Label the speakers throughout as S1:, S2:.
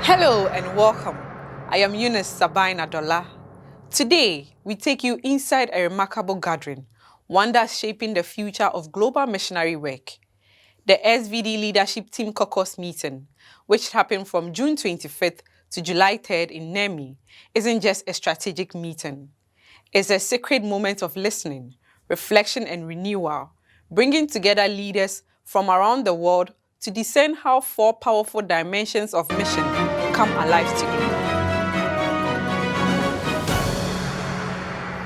S1: Hello and welcome. I am Eunice Sabina Dola. Today, we take you inside a remarkable gathering, one that's shaping the future of global missionary work. The SVD Leadership Team Caucus meeting, which happened from June 25th to July 3rd in Nemi, isn't just a strategic meeting. It's a sacred moment of listening, reflection, and renewal, bringing together leaders from around the world to discern how four powerful dimensions of mission come alive today.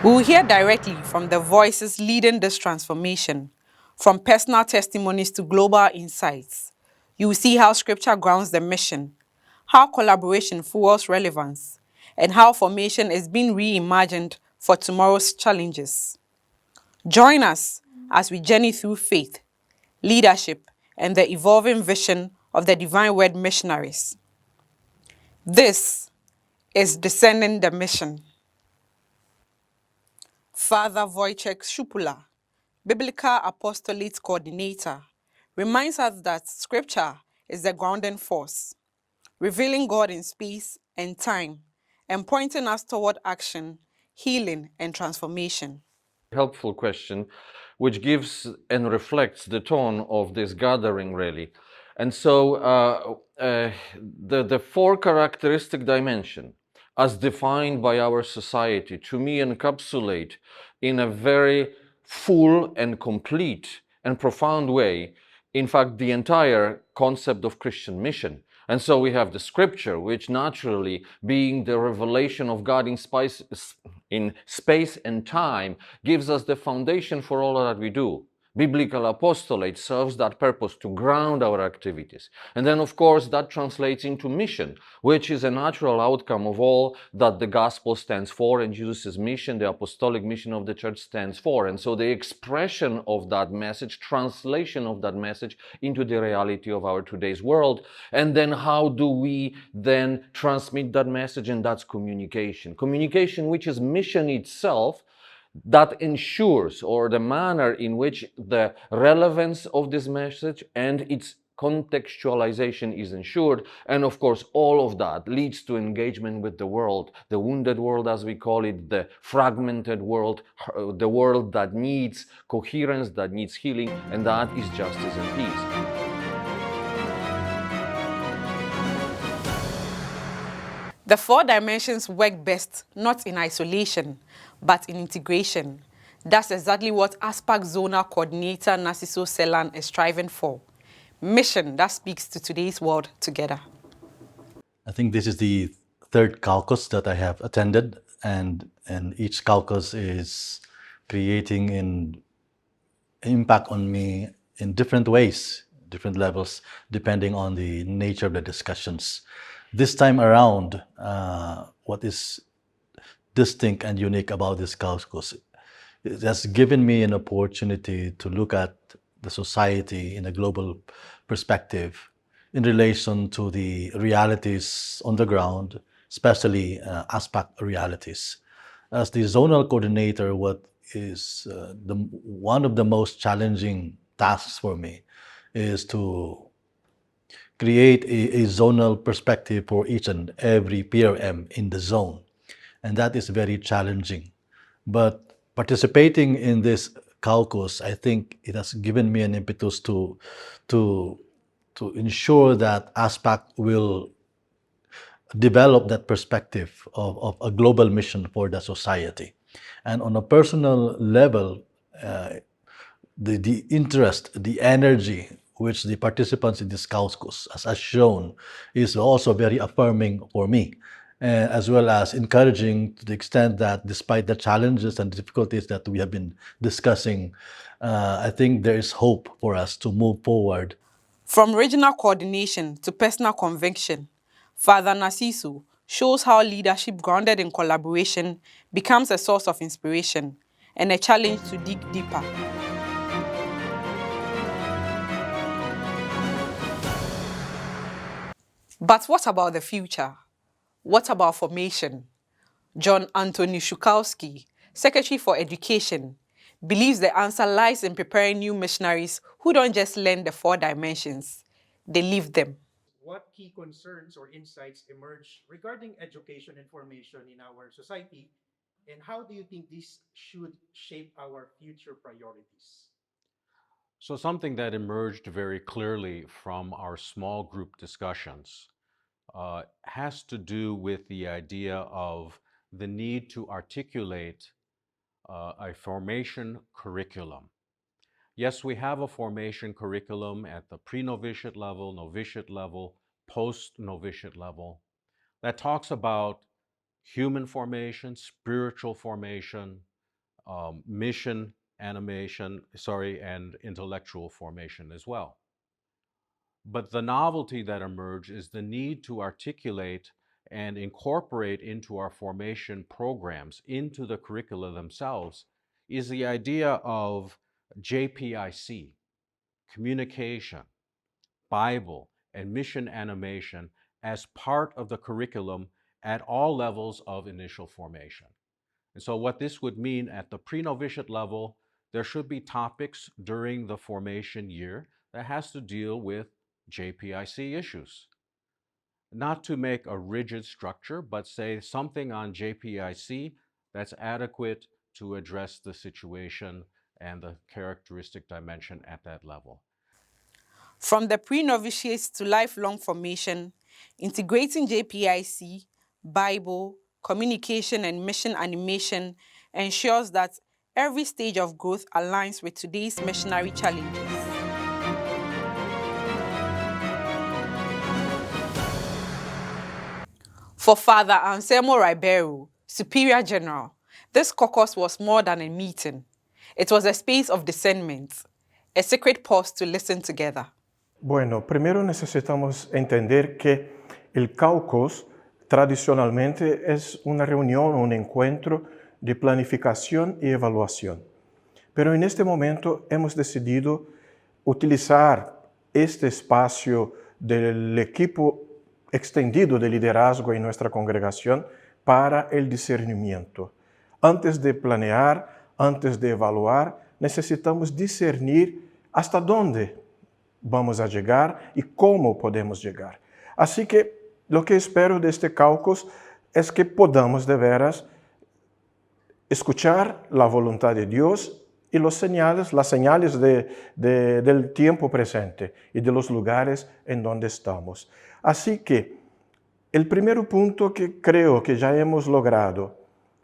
S1: We will hear directly from the voices leading this transformation, from personal testimonies to global insights. You will see how Scripture grounds the mission, how collaboration fuels relevance, and how formation is being reimagined for tomorrow's challenges. Join us as we journey through faith, leadership, and the evolving vision of the Divine Word Missionaries. This is Descending the Mission. Father Wojciech Szupula, Biblical Apostolate Coordinator, reminds us that Scripture is the grounding force, revealing God in space and time, and pointing us toward action, healing, and transformation.
S2: Helpful question, which gives and reflects the tone of this gathering, really. And so the four characteristic dimension, as defined by our society, to me encapsulate in a very full and complete and profound way, in fact, the entire concept of Christian mission. And so we have the scripture, which naturally, being the revelation of God in space and time, gives us the foundation for all that we do. Biblical apostolate serves that purpose to ground our activities. And then, of course, that translates into mission, which is a natural outcome of all that the gospel stands for, and Jesus' mission, the apostolic mission of the church, stands for. And so the expression of that message, translation of that message into the reality of our today's world. And then how do we then transmit that message? And that's communication. Communication, which is mission itself, that ensures, or the manner in which the relevance of this message and its contextualization is ensured. And of course, all of that leads to engagement with the world, the wounded world, as we call it, the fragmented world, the world that needs coherence, that needs healing, and that is justice and peace.
S1: The four dimensions work best not in isolation, but in integration. That's exactly what ASPAC Zonal Coordinator Narciso Selan is striving for. Mission that speaks to today's world together.
S3: I think this is the third caucus that I have attended, and each caucus is creating an impact on me in different ways, different levels, depending on the nature of the discussions. This time around, what is distinct and unique about this caucus, it has given me an opportunity to look at the society in a global perspective in relation to the realities on the ground, especially ASPAC realities. As the zonal coordinator, what is one of the most challenging tasks for me is to create a zonal perspective for each and every PRM in the zone. And that is very challenging. But participating in this caucus, I think it has given me an impetus to ensure that ASPAC will develop that perspective of a global mission for the society. And on a personal level, the interest, the energy which the participants in this caucus has shown is also very affirming for me, as well as encouraging to the extent that despite the challenges and difficulties that we have been discussing, I think there is hope for us to move forward.
S1: From regional coordination to personal conviction, Father Narciso shows how leadership grounded in collaboration becomes a source of inspiration and a challenge to dig deeper. But what about the future? What about formation? John Anthony Szukowski, Secretary for Education, believes the answer lies in preparing new missionaries who don't just learn the four dimensions, they live them.
S4: what key concerns or insights emerge regarding education and formation in our society, and how do you think this should shape our future priorities?
S5: So, something that emerged very clearly from our small group discussions has to do with the idea of the need to articulate a formation curriculum. Yes, we have a formation curriculum at the pre-novitiate level, novitiate level, post-novitiate level that talks about human formation, spiritual formation, mission animation, and intellectual formation as well. But the novelty that emerged is the need to articulate and incorporate into our formation programs, into the curricula themselves, is the idea of JPIC, communication, Bible, and mission animation as part of the curriculum at all levels of initial formation. And so what this would mean at the pre-novitiate level, there should be topics during the formation year that has to deal with JPIC issues. Not to make a rigid structure, but say something on JPIC that's adequate to address the situation and the characteristic dimension at that level.
S1: From the pre-novitiate to lifelong formation, integrating JPIC, Bible, communication, and mission animation ensures that every stage of growth aligns with today's missionary challenges. For Father Anselmo Ribeiro, Superior General, this caucus was more than a meeting. It was a space of discernment, a sacred pause to listen together.
S6: Bueno, primero necesitamos entender que el caucus tradicionalmente es una reunión, un encuentro de planificación y evaluación. Pero en este momento hemos decidido utilizar este espacio del equipo extendido de liderazgo en nuestra congregación para el discernimiento. Antes de planear, antes de evaluar, necesitamos discernir hasta dónde vamos a llegar y cómo podemos llegar. Así que lo que espero de este caucus es que podamos de veras escuchar la voluntad de Dios y las señales del tiempo presente y de los lugares en donde estamos. Así que el primer punto que creo que ya hemos logrado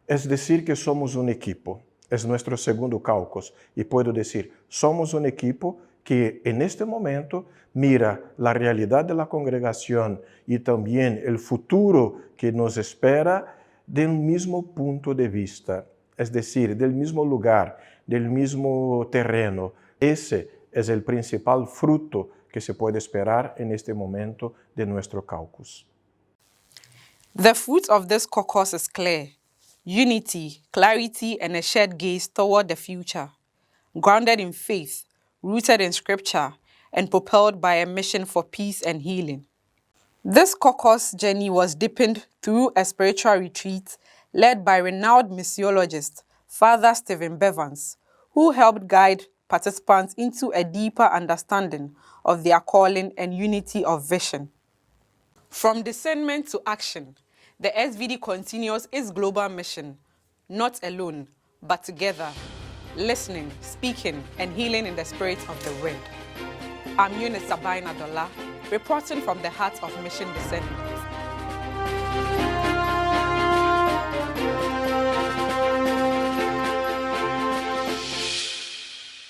S6: es decir que somos un equipo. Es nuestro segundo caucus y puedo decir, somos un equipo que en este momento mira la realidad de la congregación y también el futuro que nos espera del mismo punto de vista, es decir, del mismo lugar, del mismo terreno. Ese es el principal fruto que se puede esperar en este momento de nuestro caucus.
S1: The fruit of this caucus is clear: unity, clarity, and a shared gaze toward the future, grounded in faith, rooted in scripture, and propelled by a mission for peace and healing. This caucus journey was deepened through a spiritual retreat led by renowned missiologist Father Stephen Bevans, who helped guide participants into a deeper understanding of their calling and unity of vision. From discernment to action, the SVD continues its global mission, not alone, but together, listening, speaking, and healing in the spirit of the word. I'm Eunice Sabina Dola, reporting from the heart of Mission Discernment.